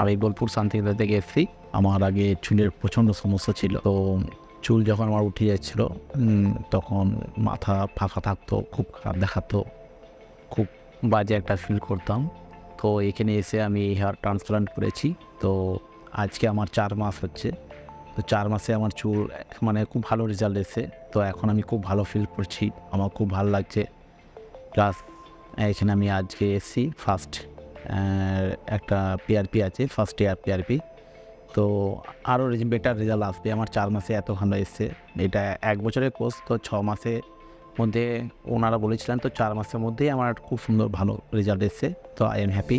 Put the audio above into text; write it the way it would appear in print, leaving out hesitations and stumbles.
আমি বোলপুর শান্তিনিকেতন থেকে এসেছি। আমার আগে চুলের প্রচণ্ড সমস্যা ছিল। তো চুল যখন আমার উঠে যাচ্ছিল তখন মাথা ফাঁকা থাকতো, খুব খারাপ দেখাতো, খুব বাজে একটা ফিল করতাম। তো এখানে এসে আমি হেয়ার ট্রান্সপ্লান্ট করেছি। তো আজকে আমার 4 মাস হচ্ছে। তো 4 মাসে আমার চুল মানে খুব ভালো রেজাল্ট এসেছে। তো এখন আমি খুব ভালো ফিল করছি। আমার খুব ভালো লাগছে। প্লাস এখানে আমি আজকে এসেছি ফার্স্ট একটা পিআরপি আছে, ফার্স্ট ইয়ার পিআরপি। তো আরও বেটার রেজাল্ট আসবে। আমার 4 মাসে এত ভালো এসছে। এটা 1 বছরের কোর্স, তো 6 মাসের মধ্যে ওনারা বলেছিলেন, তো 4 মাসের মধ্যেই আমার খুব সুন্দর ভালো রেজাল্ট এসছে। তো আই এম হ্যাপি।